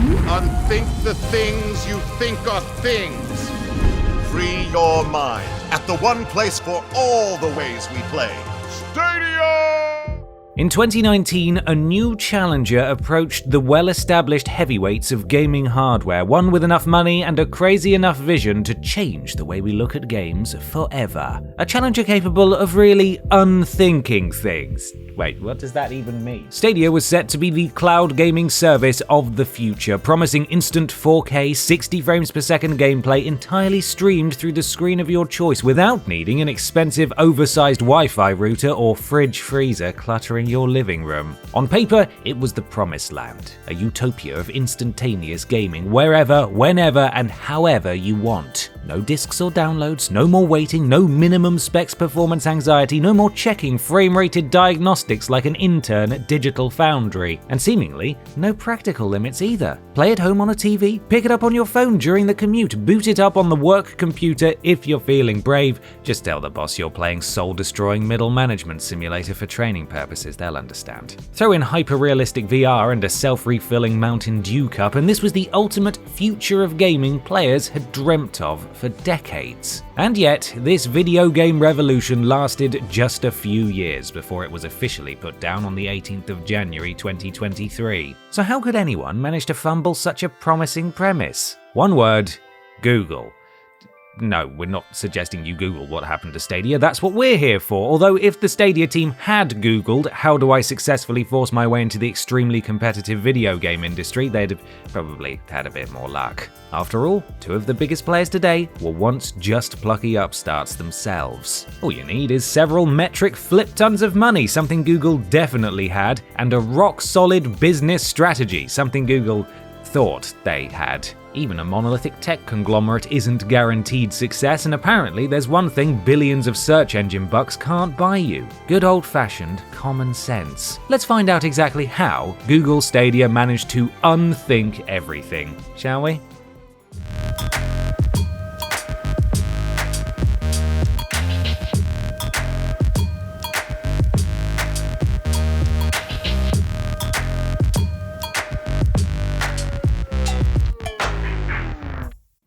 Unthink the things you think are things. Free your mind at the one place for all the ways we play. Stadia! In 2019, a new challenger approached the well-established heavyweights of gaming hardware, one with enough money and a crazy enough vision to change the way we look at games forever. A challenger capable of really unthinking things. Wait, what does that even mean? Stadia was set to be the cloud gaming service of the future, promising instant 4K 60 frames per second gameplay entirely streamed through the screen of your choice without needing an expensive oversized Wi-Fi router or fridge freezer cluttering your living room. On paper, it was the promised land, a utopia of instantaneous gaming wherever, whenever, and however you want. No discs or downloads, no more waiting, no minimum specs performance anxiety, no more checking frame-rated diagnostics like an intern at Digital Foundry, and seemingly no practical limits either. Play at home on a TV, pick it up on your phone during the commute, boot it up on the work computer if you're feeling brave. Just tell the boss you're playing soul-destroying middle management simulator for training purposes, they'll understand. Throw in hyper-realistic VR and a self-refilling Mountain Dew cup, and this was the ultimate future of gaming players had dreamt of for decades. And yet, this video game revolution lasted just a few years before it was officially put down on the 18th of January 2023. So how could anyone manage to fumble such a promising premise? One word: Google. No, we're not suggesting you Google what happened to Stadia, that's what we're here for. Although if the Stadia team had Googled how do I successfully force my way into the extremely competitive video game industry, they'd have probably had a bit more luck. After all, two of the biggest players today were once just plucky upstarts themselves. All you need is several metric flip tons of money, something Google definitely had, and a rock-solid business strategy, something Google thought they had. Even a monolithic tech conglomerate isn't guaranteed success, and apparently there's one thing billions of search engine bucks can't buy you: good old-fashioned common sense. Let's find out exactly how Google Stadia managed to unthink everything, shall we?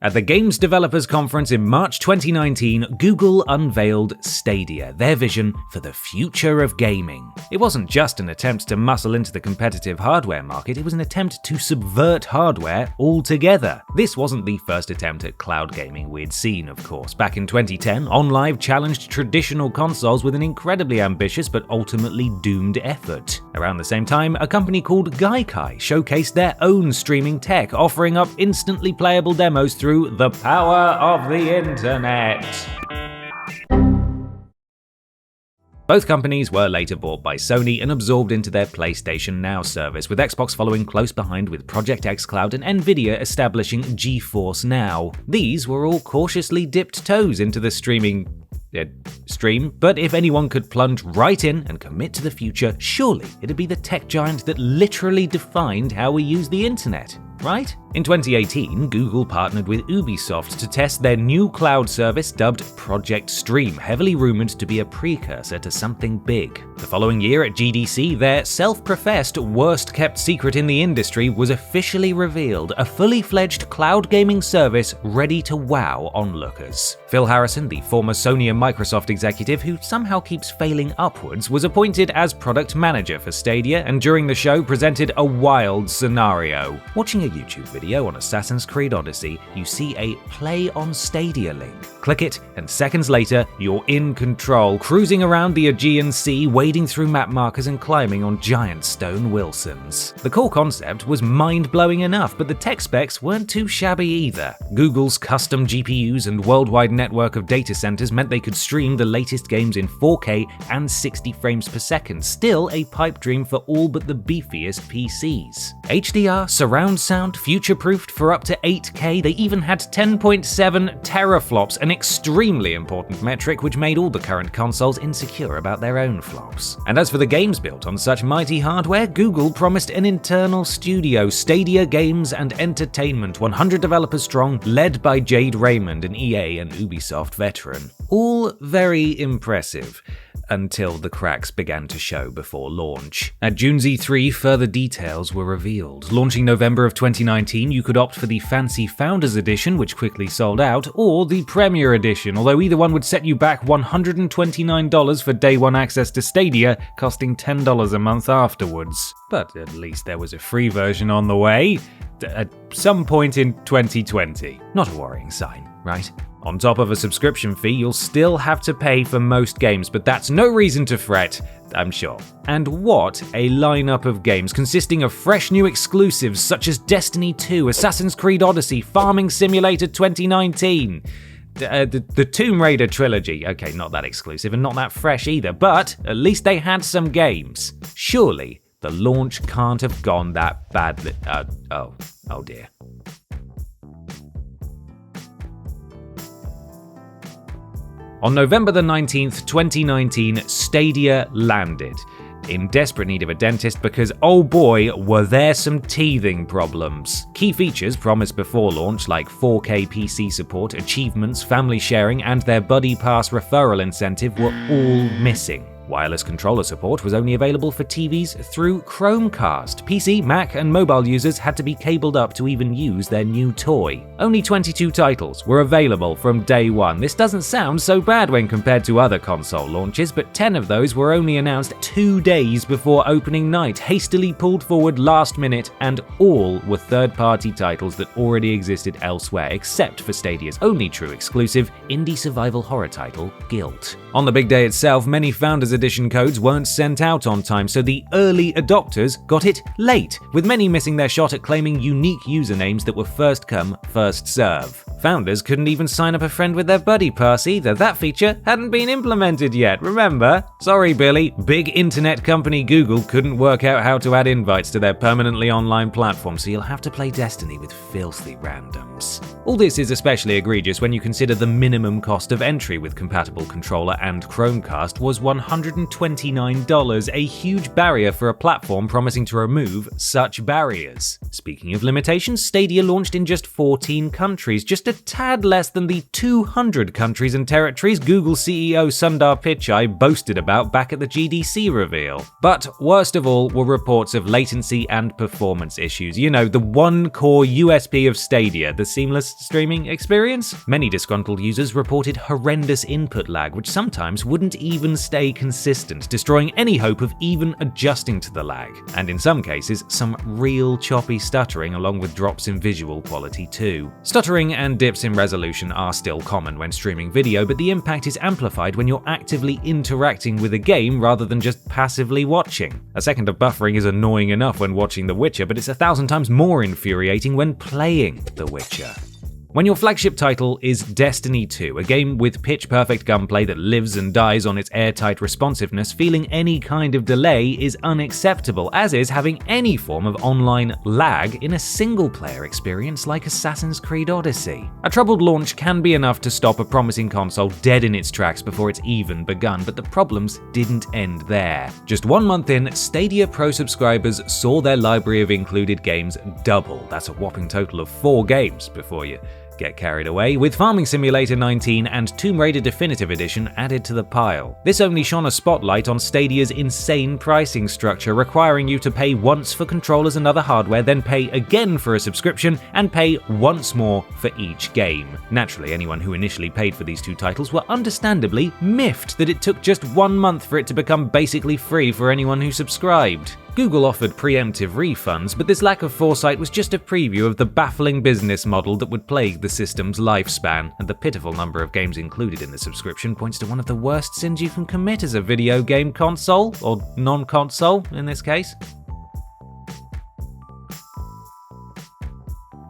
At the Games Developers Conference in March 2019, Google unveiled Stadia, their vision for the future of gaming. It wasn't just an attempt to muscle into the competitive hardware market, it was an attempt to subvert hardware altogether. This wasn't the first attempt at cloud gaming we'd seen, of course. Back in 2010, OnLive challenged traditional consoles with an incredibly ambitious but ultimately doomed effort. Around the same time, a company called Gaikai showcased their own streaming tech, offering up instantly playable demos through the power of the internet. Both companies were later bought by Sony and absorbed into their PlayStation Now service, with Xbox following close behind with Project xCloud and Nvidia establishing GeForce Now. These were all cautiously dipped toes into the stream, but if anyone could plunge right in and commit to the future, surely it'd be the tech giant that literally defined how we use the internet, right? In 2018, Google partnered with Ubisoft to test their new cloud service dubbed Project Stream, heavily rumored to be a precursor to something big. The following year at GDC, their self-professed worst-kept secret in the industry was officially revealed, a fully-fledged cloud gaming service ready to wow onlookers. Phil Harrison, the former Sony and Microsoft executive who somehow keeps failing upwards, was appointed as product manager for Stadia, and during the show presented a wild scenario. Watching a YouTube video on Assassin's Creed Odyssey, you see a Play on Stadia link. Click it, and seconds later, you're in control, cruising around the Aegean Sea, wading through map markers and climbing on giant stone Wilsons. The core concept was mind-blowing enough, but the tech specs weren't too shabby either. Google's custom GPUs and worldwide network of data centers meant they could stream the latest games in 4K and 60 frames per second, still a pipe dream for all but the beefiest PCs. HDR, surround sound, future future-proofed for up to 8K. They even had 10.7 teraflops, an extremely important metric which made all the current consoles insecure about their own flops. And as for the games built on such mighty hardware, Google promised an internal studio, Stadia Games and Entertainment, 100 developers strong, led by Jade Raymond, an EA and Ubisoft veteran. All very impressive, until the cracks began to show before launch. At June's E3, further details were revealed. Launching November of 2019, you could opt for the fancy Founders Edition, which quickly sold out, or the Premier Edition, although either one would set you back $129 for day one access to Stadia, costing $10 a month afterwards. But at least there was a free version on the way, at some point in 2020. Not a worrying sign, right? On top of a subscription fee, you'll still have to pay for most games, but that's no reason to fret, I'm sure. And what a lineup of games consisting of fresh new exclusives such as Destiny 2, Assassin's Creed Odyssey, Farming Simulator 2019, the Tomb Raider trilogy. Okay, not that exclusive and not that fresh either, but at least they had some games. Surely the launch can't have gone that badly. Oh dear. On November the 19th, 2019, Stadia landed, in desperate need of a dentist because, oh boy, were there some teething problems. Key features promised before launch like 4K PC support, achievements, family sharing, and their Buddy Pass referral incentive were all missing. Wireless controller support was only available for TVs through Chromecast. PC, Mac, and mobile users had to be cabled up to even use their new toy. Only 22 titles were available from day one. This doesn't sound so bad when compared to other console launches, but 10 of those were only announced 2 days before opening night, hastily pulled forward last minute, and all were third-party titles that already existed elsewhere, except for Stadia's only true exclusive, indie survival horror title, Guilt. On the big day itself, many Founders Edition codes weren't sent out on time, so the early adopters got it late, with many missing their shot at claiming unique usernames that were first come, first serve. Founders couldn't even sign up a friend with their Buddy Pass either. That feature hadn't been implemented yet, remember? Sorry, Billy, big internet company Google couldn't work out how to add invites to their permanently online platform, so you'll have to play Destiny with filthy randoms. All this is especially egregious when you consider the minimum cost of entry with compatible controller and Chromecast was $129, a huge barrier for a platform promising to remove such barriers. Speaking of limitations, Stadia launched in just 14 countries, just a tad less than the 200 countries and territories Google CEO Sundar Pichai boasted about back at the GDC reveal. But worst of all were reports of latency and performance issues. You know, the one core USP of Stadia, the seamless streaming experience. Many disgruntled users reported horrendous input lag, which sometimes wouldn't even stay consistent, destroying any hope of even adjusting to the lag. And in some cases, some real choppy stuttering along with drops in visual quality too. Stuttering and dips in resolution are still common when streaming video, but the impact is amplified when you're actively interacting with a game rather than just passively watching. A second of buffering is annoying enough when watching The Witcher, but it's 1,000 times more infuriating when playing The Witcher. When your flagship title is Destiny 2, a game with pitch-perfect gunplay that lives and dies on its airtight responsiveness, feeling any kind of delay is unacceptable, as is having any form of online lag in a single-player experience like Assassin's Creed Odyssey. A troubled launch can be enough to stop a promising console dead in its tracks before it's even begun, but the problems didn't end there. Just 1 month in, Stadia Pro subscribers saw their library of included games double. That's a whopping total of 4 games before you get carried away, with Farming Simulator 19 and Tomb Raider Definitive Edition added to the pile. This only shone a spotlight on Stadia's insane pricing structure, requiring you to pay once for controllers and other hardware, then pay again for a subscription, and pay once more for each game. Naturally, anyone who initially paid for these 2 titles were understandably miffed that it took just 1 month for it to become basically free for anyone who subscribed. Google offered preemptive refunds, but this lack of foresight was just a preview of the baffling business model that would plague the system's lifespan, and the pitiful number of games included in the subscription points to one of the worst sins you can commit as a video game console, or non-console in this case.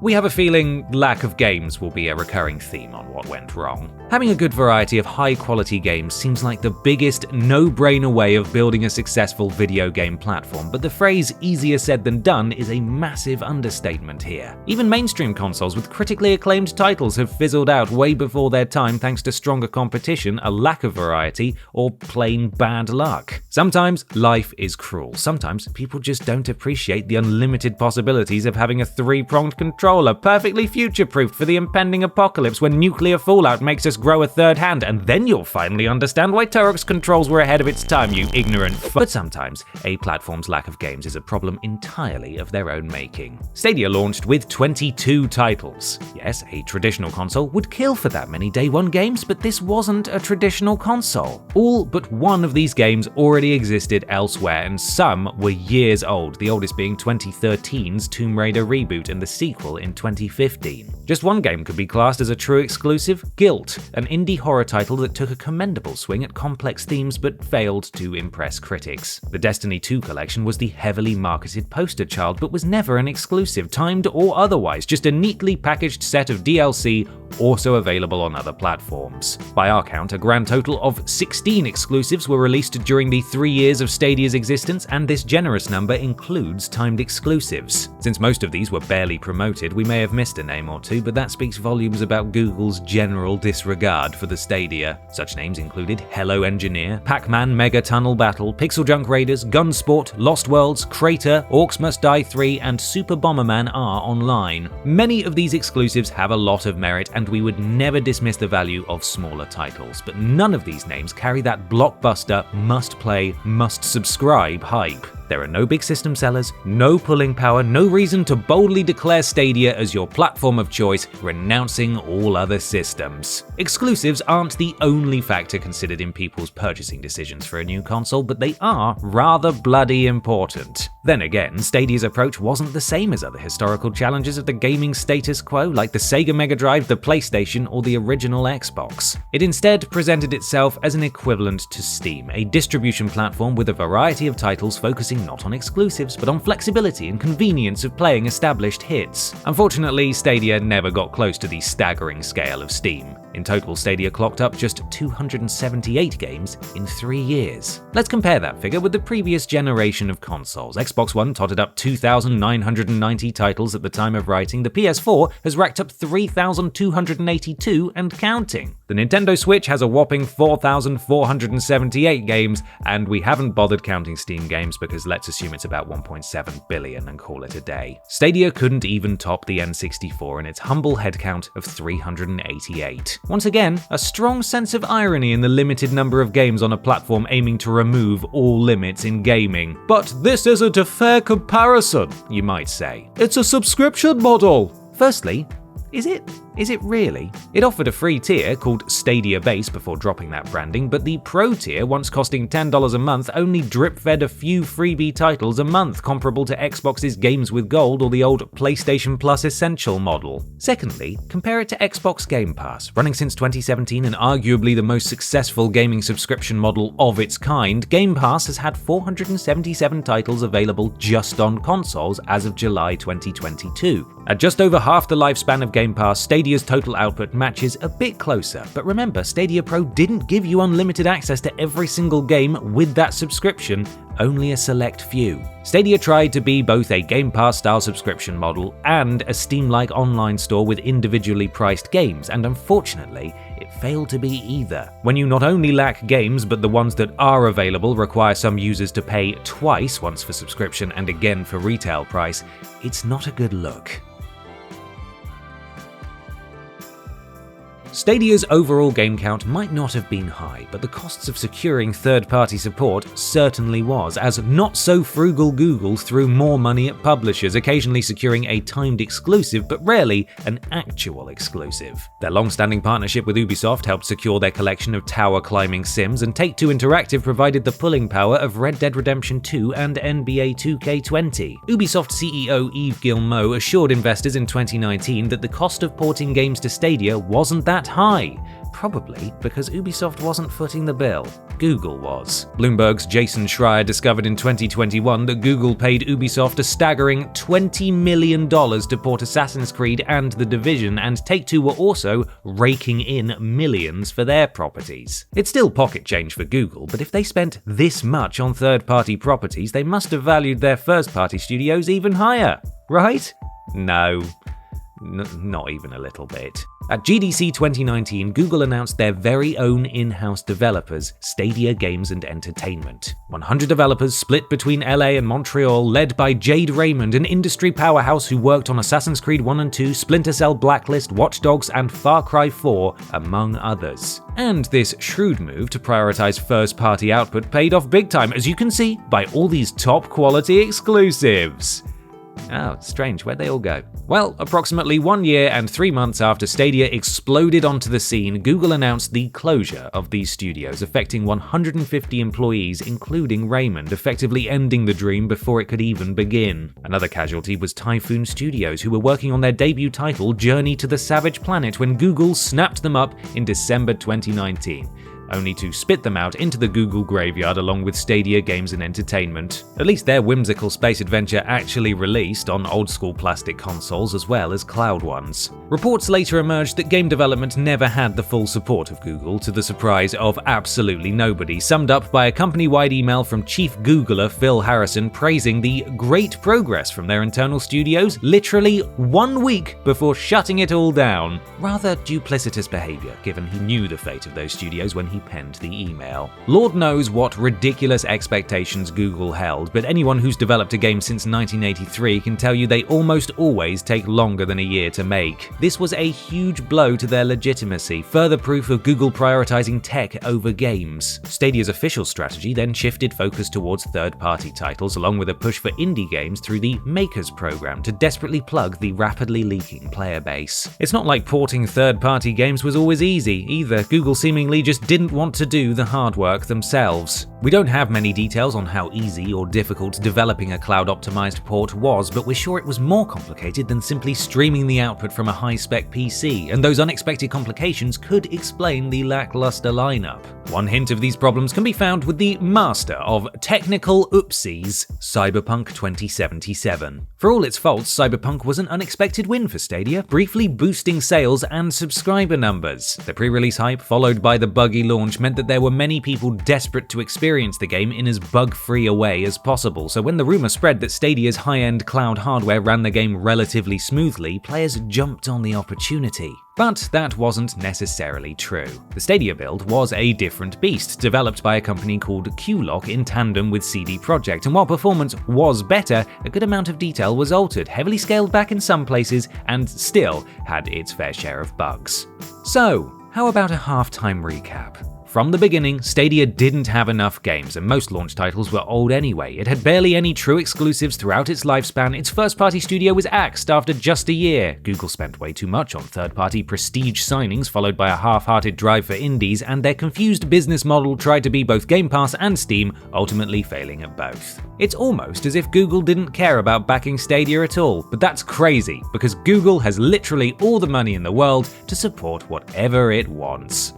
We have a feeling lack of games will be a recurring theme on what went wrong. Having a good variety of high-quality games seems like the biggest, no-brainer way of building a successful video game platform, but the phrase easier said than done is a massive understatement here. Even mainstream consoles with critically acclaimed titles have fizzled out way before their time thanks to stronger competition, a lack of variety, or plain bad luck. Sometimes life is cruel. Sometimes people just don't appreciate the unlimited possibilities of having a three-pronged controller perfectly future-proofed for the impending apocalypse when nuclear fallout makes us grow a third hand, and then you'll finally understand why Turok's controls were ahead of its time, you ignorant But sometimes, a platform's lack of games is a problem entirely of their own making. Stadia launched with 22 titles. Yes, a traditional console would kill for that many day one games, but this wasn't a traditional console. All but one of these games already existed elsewhere, and some were years old, the oldest being 2013's Tomb Raider reboot and the sequel in 2015. Just one game could be classed as a true exclusive, Guilt, an indie horror title that took a commendable swing at complex themes but failed to impress critics. The Destiny 2 collection was the heavily marketed poster child but was never an exclusive, timed or otherwise, just a neatly packaged set of DLC also available on other platforms. By our count, a grand total of 16 exclusives were released during the 3 years of Stadia's existence, and this generous number includes timed exclusives. Since most of these were barely promoted, we may have missed a name or two, but that speaks volumes about Google's general disregard for the Stadia. Such names included Hello Engineer, Pac-Man Mega Tunnel Battle, Pixel Junk Raiders, Gunsport, Lost Worlds, Crater, Orcs Must Die 3, and Super Bomberman are online. Many of these exclusives have a lot of merit, and we would never dismiss the value of smaller titles, but none of these names carry that blockbuster, must-play, must-subscribe hype. There are no big system sellers, no pulling power, no reason to boldly declare Stadia as your platform of choice, renouncing all other systems. Exclusives aren't the only factor considered in people's purchasing decisions for a new console, but they are rather bloody important. Then again, Stadia's approach wasn't the same as other historical challenges of the gaming status quo, like the Sega Mega Drive, the PlayStation, or the original Xbox. It instead presented itself as an equivalent to Steam, a distribution platform with a variety of titles focusing not on exclusives, but on flexibility and convenience of playing established hits. Unfortunately, Stadia never got close to the staggering scale of Steam. In total, Stadia clocked up just 278 games in 3 years. Let's compare that figure with the previous generation of consoles. Xbox One totted up 2,990 titles at the time of writing. The PS4 has racked up 3,282 and counting. The Nintendo Switch has a whopping 4,478 games, and we haven't bothered counting Steam games because let's assume it's about 1.7 billion and call it a day. Stadia couldn't even top the N64 in its humble headcount of 388. Once again, a strong sense of irony in the limited number of games on a platform aiming to remove all limits in gaming. But this isn't a fair comparison, you might say. It's a subscription model. Firstly, is it? Is it really? It offered a free tier called Stadia Base before dropping that branding, but the Pro tier, once costing $10 a month, only drip-fed a few freebie titles a month, comparable to Xbox's Games with Gold or the old PlayStation Plus Essential model. Secondly, compare it to Xbox Game Pass. Running since 2017 and arguably the most successful gaming subscription model of its kind, Game Pass has had 477 titles available just on consoles as of July 2022. At just over half the lifespan of Game Pass, Stadia's total output matches a bit closer, but remember, Stadia Pro didn't give you unlimited access to every single game with that subscription, only a select few. Stadia tried to be both a Game Pass-style subscription model and a Steam-like online store with individually priced games, and unfortunately, it failed to be either. When you not only lack games, but the ones that are available require some users to pay twice, once for subscription and again for retail price, it's not a good look. Stadia's overall game count might not have been high, but the costs of securing third-party support certainly was, as not-so-frugal Google threw more money at publishers, occasionally securing a timed exclusive, but rarely an actual exclusive. Their long-standing partnership with Ubisoft helped secure their collection of tower-climbing sims, and Take-Two Interactive provided the pulling power of Red Dead Redemption 2 and NBA 2K20. Ubisoft CEO Yves Guillemot assured investors in 2019 that the cost of porting games to Stadia wasn't that that high? Probably because Ubisoft wasn't footing the bill. Google was. Bloomberg's Jason Schreier discovered in 2021 that Google paid Ubisoft a staggering $20 million to port Assassin's Creed and The Division, and Take-Two were also raking in millions for their properties. It's still pocket change for Google, but if they spent this much on third-party properties, they must have valued their first-party studios even higher, right? No. Not even a little bit. At GDC 2019, Google announced their very own in-house developers, Stadia Games and Entertainment. 100 developers split between LA and Montreal, led by Jade Raymond, an industry powerhouse who worked on Assassin's Creed 1 and 2, Splinter Cell Blacklist, Watch Dogs, and Far Cry 4, among others. And this shrewd move to prioritize first-party output paid off big time, as you can see by all these top-quality exclusives. Oh, strange, where'd they all go? Well, approximately 1 year and 3 months after Stadia exploded onto the scene, Google announced the closure of these studios, affecting 150 employees, including Raymond, effectively ending the dream before it could even begin. Another casualty was Typhoon Studios, who were working on their debut title, Journey to the Savage Planet, when Google snapped them up in December 2019. Only to spit them out into the Google graveyard along with Stadia Games and Entertainment. At least their whimsical space adventure actually released on old-school plastic consoles as well as cloud ones. Reports later emerged that game development never had the full support of Google, to the surprise of absolutely nobody, summed up by a company-wide email from Chief Googler Phil Harrison praising the great progress from their internal studios literally 1 week before shutting it all down. Rather duplicitous behavior, given he knew the fate of those studios when he penned the email. Lord knows what ridiculous expectations Google held, but anyone who's developed a game since 1983 can tell you they almost always take longer than a year to make. This was a huge blow to their legitimacy, further proof of Google prioritizing tech over games. Stadia's official strategy then shifted focus towards third-party titles, along with a push for indie games through the Makers program to desperately plug the rapidly leaking player base. It's not like porting third-party games was always easy either. Google seemingly just didn't want to do the hard work themselves. We don't have many details on how easy or difficult developing a cloud-optimized port was, but we're sure it was more complicated than simply streaming the output from a high-spec PC, and those unexpected complications could explain the lackluster lineup. One hint of these problems can be found with the master of technical oopsies, Cyberpunk 2077. For all its faults, Cyberpunk was an unexpected win for Stadia, briefly boosting sales and subscriber numbers. The pre-release hype, followed by the buggy launch, meant that there were many people desperate to experience the game in as bug-free a way as possible, so when the rumor spread that Stadia's high-end cloud hardware ran the game relatively smoothly, players jumped on the opportunity. But that wasn't necessarily true. The Stadia build was a different beast, developed by a company called QLock in tandem with CD Projekt, and while performance was better, a good amount of detail was altered, heavily scaled back in some places, and still had its fair share of bugs. So, how about a halftime recap? From the beginning, Stadia didn't have enough games, and most launch titles were old anyway. It had barely any true exclusives throughout its lifespan. Its first-party studio was axed after just a year. Google spent way too much on third-party prestige signings, followed by a half-hearted drive for indies, and their confused business model tried to be both Game Pass and Steam, ultimately failing at both. It's almost as if Google didn't care about backing Stadia at all, but that's crazy, because Google has literally all the money in the world to support whatever it wants.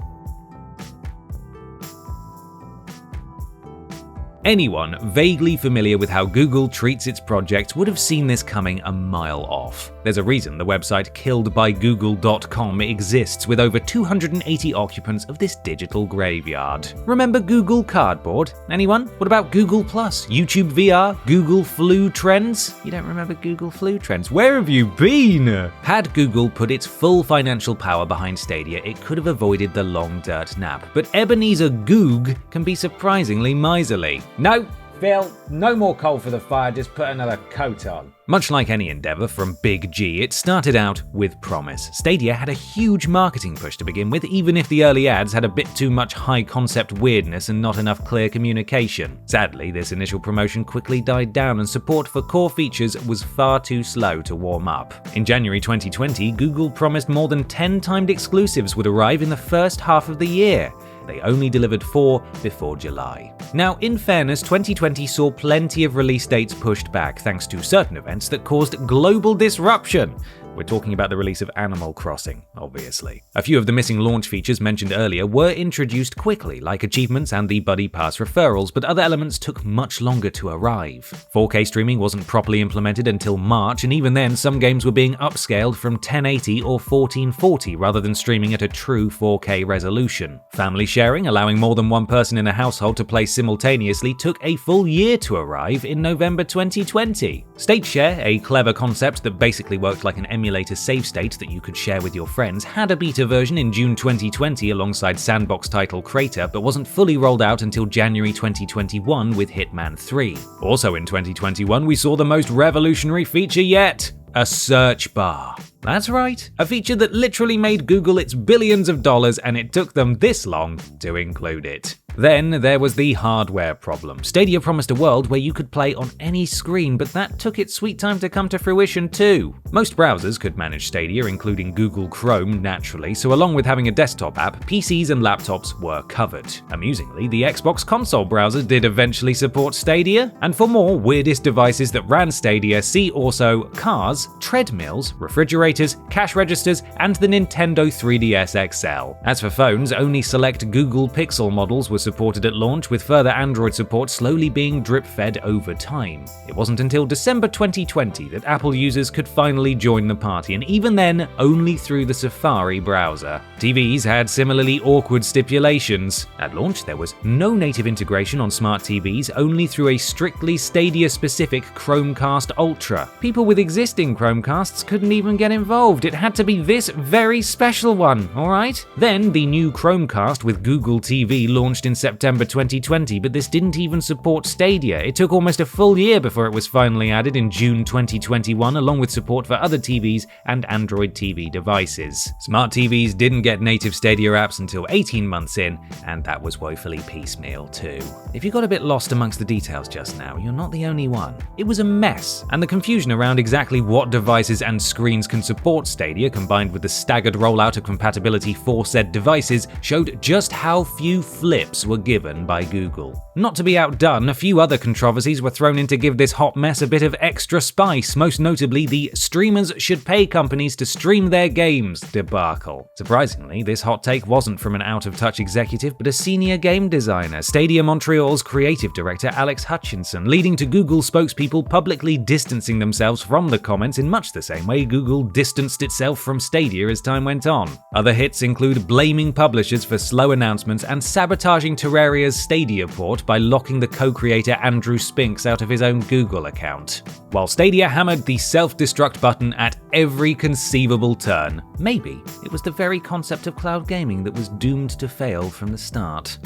Anyone vaguely familiar with how Google treats its projects would have seen this coming a mile off. There's a reason the website killedbygoogle.com exists, with over 280 occupants of this digital graveyard. Remember Google Cardboard? Anyone? What about Google+, YouTube VR, Google Flu Trends? You don't remember Google Flu Trends? Where have you been? Had Google put its full financial power behind Stadia, it could have avoided the long dirt nap. But Ebenezer Goog can be surprisingly miserly. No, Phil, no more coal for the fire, just put another coat on. Much like any endeavor from Big G, it started out with promise. Stadia had a huge marketing push to begin with, even if the early ads had a bit too much high-concept weirdness and not enough clear communication. Sadly, this initial promotion quickly died down, and support for core features was far too slow to warm up. In January 2020, Google promised more than 10 timed exclusives would arrive in the first half of the year. They only delivered 4 before July. Now, in fairness, 2020 saw plenty of release dates pushed back thanks to certain events that caused global disruption. We're talking about the release of Animal Crossing, obviously. A few of the missing launch features mentioned earlier were introduced quickly, like achievements and the Buddy Pass referrals, but other elements took much longer to arrive. 4K streaming wasn't properly implemented until March, and even then some games were being upscaled from 1080 or 1440 rather than streaming at a true 4K resolution. Family sharing, allowing more than one person in a household to play simultaneously, took a full year to arrive in November 2020. State Share, a clever concept that basically worked like an emulator save state that you could share with your friends, had a beta version in June 2020 alongside sandbox title Crater, but wasn't fully rolled out until January 2021 with Hitman 3. Also in 2021, we saw the most revolutionary feature yet: a search bar. That's right, a feature that literally made Google its billions of dollars, and it took them this long to include it. Then there was the hardware problem. Stadia promised a world where you could play on any screen, but that took its sweet time to come to fruition too. Most browsers could manage Stadia, including Google Chrome naturally, so along with having a desktop app, PCs and laptops were covered. Amusingly, the Xbox console browser did eventually support Stadia, and for more weirdest devices that ran Stadia, see also cars, treadmills, refrigerators, cash registers, and the Nintendo 3DS XL. As for phones, only select Google Pixel models were supported at launch, with further Android support slowly being drip-fed over time. It wasn't until December 2020 that Apple users could finally join the party, and even then, only through the Safari browser. TVs had similarly awkward stipulations. At launch, there was no native integration on smart TVs, only through a strictly Stadia-specific Chromecast Ultra. People with existing Chromecasts couldn't even get involved. It had to be this very special one, alright? Then, the new Chromecast with Google TV launched in September 2020, but this didn't even support Stadia. It took almost a full year before it was finally added in June 2021, along with support for other TVs and Android TV devices. Smart TVs didn't get native Stadia apps until 18 months in, and that was woefully piecemeal too. If you got a bit lost amongst the details just now, you're not the only one. It was a mess, and the confusion around exactly what devices and screens can support Stadia, combined with the staggered rollout of compatibility for said devices, showed just how few flips were given by Google. Not to be outdone, a few other controversies were thrown in to give this hot mess a bit of extra spice, most notably the streamers should pay companies to stream their games debacle. Surprisingly, this hot take wasn't from an out-of-touch executive, but a senior game designer, Stadia Montreal's creative director Alex Hutchinson, leading to Google spokespeople publicly distancing themselves from the comments in much the same way Google distanced itself from Stadia as time went on. Other hits include blaming publishers for slow announcements and sabotaging Terraria's Stadia port by locking the co-creator Andrew Spinks out of his own Google account. While Stadia hammered the self-destruct button at every conceivable turn, maybe it was the very concept of cloud gaming that was doomed to fail from the start.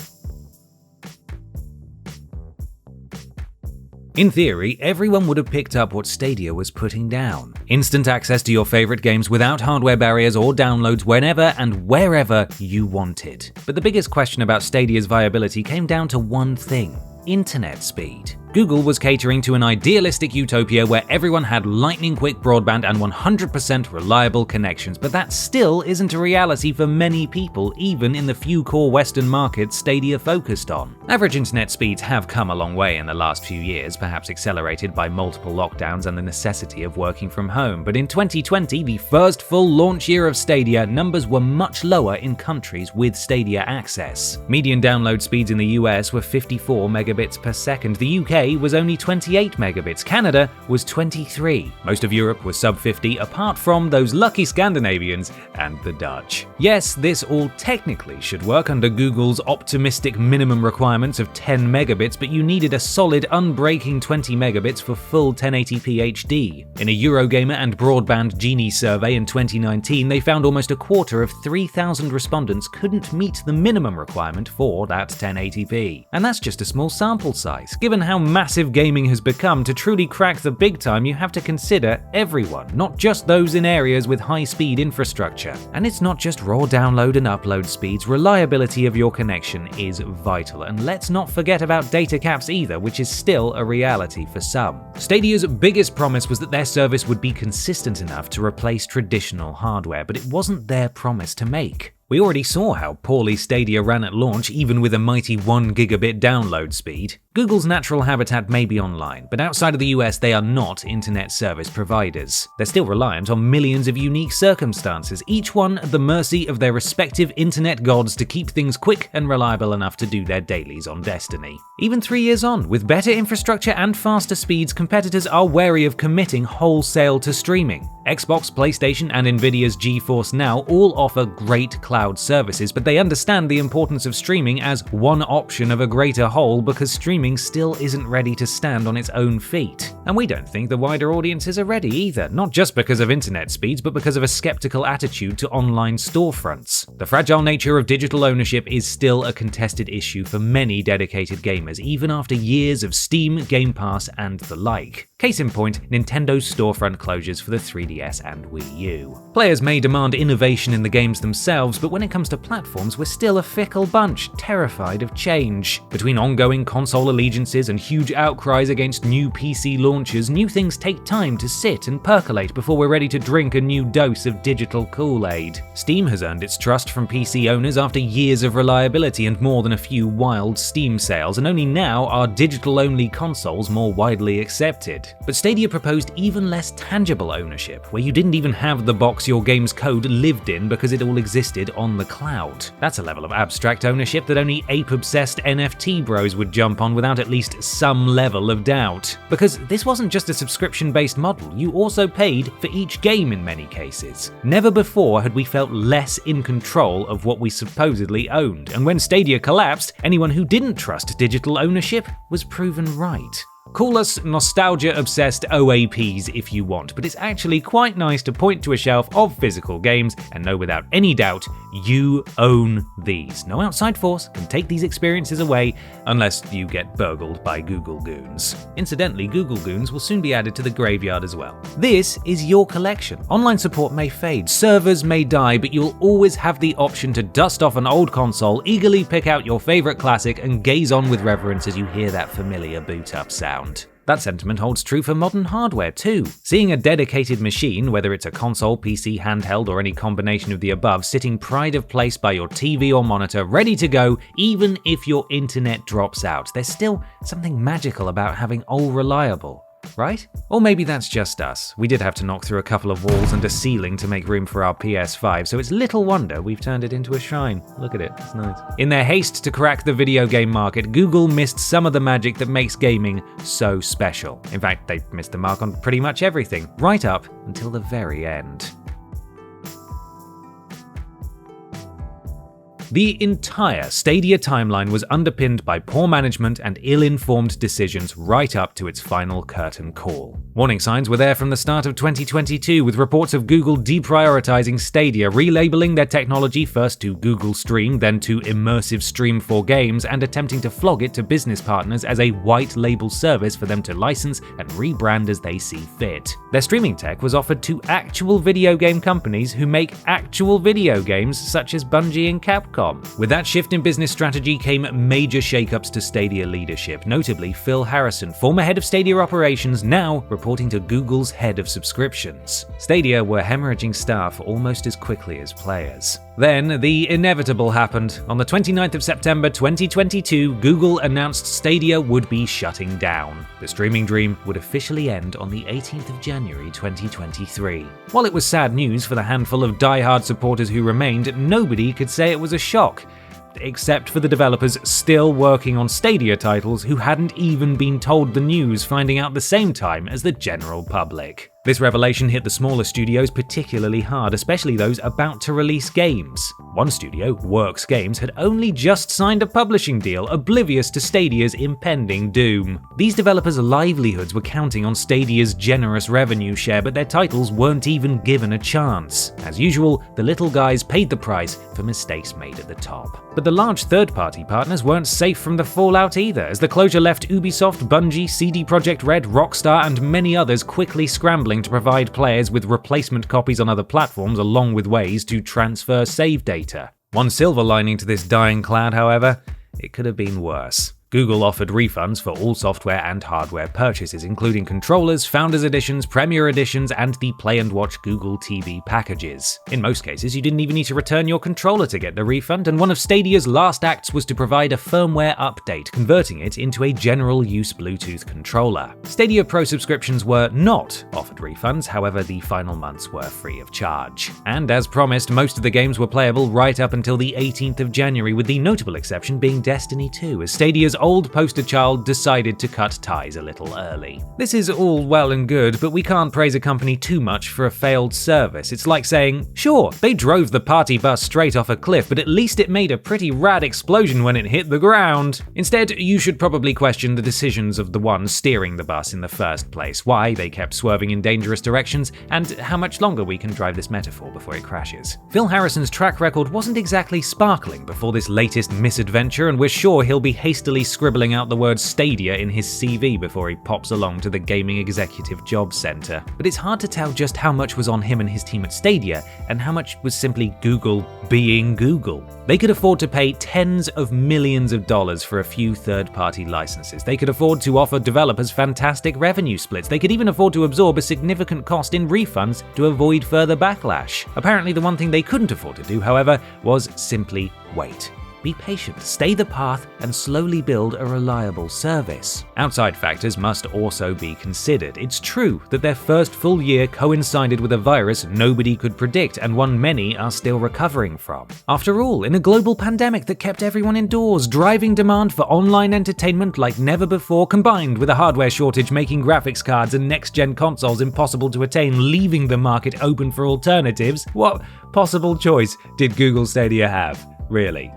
In theory, everyone would have picked up what Stadia was putting down. Instant access to your favorite games without hardware barriers or downloads whenever and wherever you wanted. But the biggest question about Stadia's viability came down to one thing: internet speed. Google was catering to an idealistic utopia where everyone had lightning-quick broadband and 100% reliable connections, but that still isn't a reality for many people, even in the few core Western markets Stadia focused on. Average internet speeds have come a long way in the last few years, perhaps accelerated by multiple lockdowns and the necessity of working from home, but in 2020, the first full launch year of Stadia, numbers were much lower in countries with Stadia access. Median download speeds in the US were 54 megabits per second, the UK was only 28 megabits, Canada was 23. Most of Europe was sub 50, apart from those lucky Scandinavians and the Dutch. Yes, this all technically should work under Google's optimistic minimum requirements of 10 megabits, but you needed a solid unbreaking 20 megabits for full 1080p HD. In a Eurogamer and Broadband Genie survey in 2019, they found almost a quarter of 3,000 respondents couldn't meet the minimum requirement for that 1080p. And that's just a small sample size. Given how massive gaming has become, to truly crack the big time, you have to consider everyone, not just those in areas with high-speed infrastructure. And it's not just raw download and upload speeds, reliability of your connection is vital. And let's not forget about data caps either, which is still a reality for some. Stadia's biggest promise was that their service would be consistent enough to replace traditional hardware, but it wasn't their promise to make. We already saw how poorly Stadia ran at launch, even with a mighty 1 gigabit download speed. Google's natural habitat may be online, but outside of the US they are not internet service providers. They're still reliant on millions of unique circumstances, each one at the mercy of their respective internet gods to keep things quick and reliable enough to do their dailies on Destiny. Even 3 years on, with better infrastructure and faster speeds, competitors are wary of committing wholesale to streaming. Xbox, PlayStation, and Nvidia's GeForce Now all offer great cloud services, but they understand the importance of streaming as one option of a greater whole because streaming still isn't ready to stand on its own feet. And we don't think the wider audiences are ready either, not just because of internet speeds, but because of a skeptical attitude to online storefronts. The fragile nature of digital ownership is still a contested issue for many dedicated gamers, even after years of Steam, Game Pass, and the like. Case in point, Nintendo's storefront closures for the 3DS and Wii U. Players may demand innovation in the games themselves, but when it comes to platforms, we're still a fickle bunch, terrified of change. Between ongoing console allegiances and huge outcries against new PC launches, new things take time to sit and percolate before we're ready to drink a new dose of digital Kool-Aid. Steam has earned its trust from PC owners after years of reliability and more than a few wild Steam sales, and only now are digital-only consoles more widely accepted. But Stadia proposed even less tangible ownership, where you didn't even have the box your game's code lived in because it all existed on the cloud. That's a level of abstract ownership that only ape-obsessed NFT bros would jump on without at least some level of doubt. Because this wasn't just a subscription-based model, you also paid for each game in many cases. Never before had we felt less in control of what we supposedly owned, and when Stadia collapsed, anyone who didn't trust digital ownership was proven right. Call us nostalgia-obsessed OAPs if you want, but it's actually quite nice to point to a shelf of physical games and know without any doubt you own these. No outside force can take these experiences away unless you get burgled by Google Goons. Incidentally, Google Goons will soon be added to the graveyard as well. This is your collection. Online support may fade, servers may die, but you'll always have the option to dust off an old console, eagerly pick out your favorite classic, and gaze on with reverence as you hear that familiar boot-up sound. That sentiment holds true for modern hardware too. Seeing a dedicated machine, whether it's a console, PC, handheld, or any combination of the above, sitting pride of place by your TV or monitor, ready to go, even if your internet drops out, there's still something magical about having all reliable. Right? Or maybe that's just us. We did have to knock through a couple of walls and a ceiling to make room for our PS5, so it's little wonder we've turned it into a shrine. Look at it, it's nice. In their haste to crack the video game market, Google missed some of the magic that makes gaming so special. In fact, they missed the mark on pretty much everything, right up until the very end. The entire Stadia timeline was underpinned by poor management and ill-informed decisions right up to its final curtain call. Warning signs were there from the start of 2022, with reports of Google deprioritizing Stadia, relabeling their technology first to Google Stream, then to Immersive Stream for Games, and attempting to flog it to business partners as a white label service for them to license and rebrand as they see fit. Their streaming tech was offered to actual video game companies who make actual video games, such as Bungie and Capcom. With that shift in business strategy came major shakeups to Stadia leadership, notably Phil Harrison, former head of Stadia operations, now reporting to Google's head of subscriptions. Stadia were hemorrhaging staff almost as quickly as players. Then, the inevitable happened. On the 29th of September 2022, Google announced Stadia would be shutting down. The streaming dream would officially end on the 18th of January 2023. While it was sad news for the handful of die-hard supporters who remained, nobody could say it was a shock. Except for the developers still working on Stadia titles who hadn't even been told the news, finding out the same time as the general public. This revelation hit the smaller studios particularly hard, especially those about to release games. One studio, Works Games, had only just signed a publishing deal, oblivious to Stadia's impending doom. These developers' livelihoods were counting on Stadia's generous revenue share, but their titles weren't even given a chance. As usual, the little guys paid the price for mistakes made at the top. But the large third-party partners weren't safe from the fallout either, as the closure left Ubisoft, Bungie, CD Projekt Red, Rockstar, and many others quickly scrambling to provide players with replacement copies on other platforms, along with ways to transfer save data. One silver lining to this dying cloud, however, it could have been worse. Google offered refunds for all software and hardware purchases, including controllers, Founders Editions, Premier Editions, and the Play and Watch Google TV packages. In most cases, you didn't even need to return your controller to get the refund, and one of Stadia's last acts was to provide a firmware update, converting it into a general-use Bluetooth controller. Stadia Pro subscriptions were not offered refunds, however, the final months were free of charge. And as promised, most of the games were playable right up until the 18th of January, with the notable exception being Destiny 2, as Stadia's old poster child decided to cut ties a little early. This is all well and good, but we can't praise a company too much for a failed service. It's like saying, sure, they drove the party bus straight off a cliff, but at least it made a pretty rad explosion when it hit the ground. Instead, you should probably question the decisions of the ones steering the bus in the first place, why they kept swerving in dangerous directions, and how much longer we can drive this metaphor before it crashes. Phil Harrison's track record wasn't exactly sparkling before this latest misadventure, and we're sure he'll be hastily scribbling out the word Stadia in his CV before he pops along to the Gaming Executive Job Center. But it's hard to tell just how much was on him and his team at Stadia, and how much was simply Google being Google. They could afford to pay tens of millions of dollars for a few third-party licenses. They could afford to offer developers fantastic revenue splits. They could even afford to absorb a significant cost in refunds to avoid further backlash. Apparently, the one thing they couldn't afford to do, however, was simply wait. Be patient, stay the path, and slowly build a reliable service. Outside factors must also be considered. It's true that their first full year coincided with a virus nobody could predict, and one many are still recovering from. After all, in a global pandemic that kept everyone indoors, driving demand for online entertainment like never before, combined with a hardware shortage making graphics cards and next-gen consoles impossible to attain, leaving the market open for alternatives, what possible choice did Google Stadia have, really?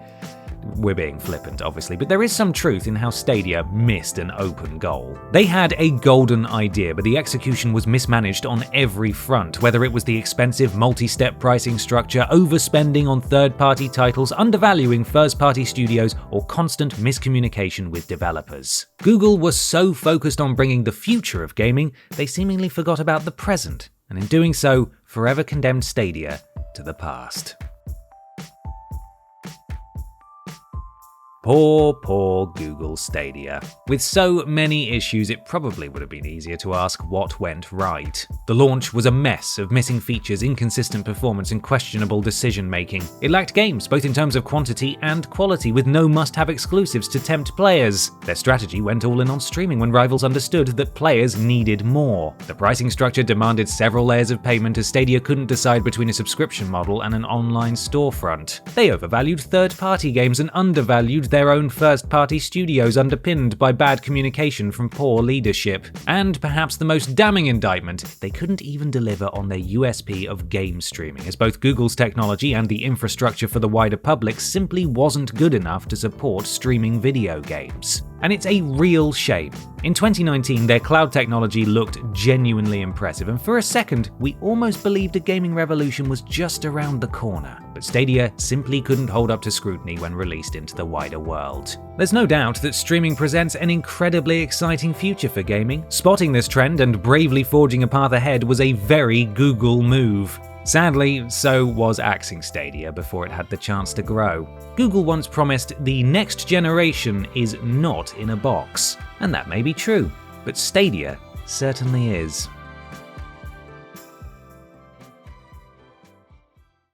We're being flippant, obviously, but there is some truth in how Stadia missed an open goal. They had a golden idea, but the execution was mismanaged on every front, whether it was the expensive multi-step pricing structure, overspending on third-party titles, undervaluing first-party studios, or constant miscommunication with developers. Google was so focused on bringing the future of gaming, they seemingly forgot about the present, and in doing so, forever condemned Stadia to the past. Poor Google Stadia. With so many issues, it probably would have been easier to ask what went right. The launch was a mess of missing features, inconsistent performance, and questionable decision-making. It lacked games, both in terms of quantity and quality, with no must-have exclusives to tempt players. Their strategy went all in on streaming when rivals understood that players needed more. The pricing structure demanded several layers of payment, as Stadia couldn't decide between a subscription model and an online storefront. They overvalued third-party games and undervalued their own first-party studios, underpinned by bad communication from poor leadership. And perhaps the most damning indictment, they couldn't even deliver on their USP of game streaming, as both Google's technology and the infrastructure for the wider public simply wasn't good enough to support streaming video games. And it's a real shame. In 2019, their cloud technology looked genuinely impressive, and for a second, we almost believed a gaming revolution was just around the corner. But Stadia simply couldn't hold up to scrutiny when released into the wider world. There's no doubt that streaming presents an incredibly exciting future for gaming. Spotting this trend and bravely forging a path ahead was a very Google move. Sadly, so was axing Stadia before it had the chance to grow. Google once promised the next generation is not in a box, and that may be true, but Stadia certainly is.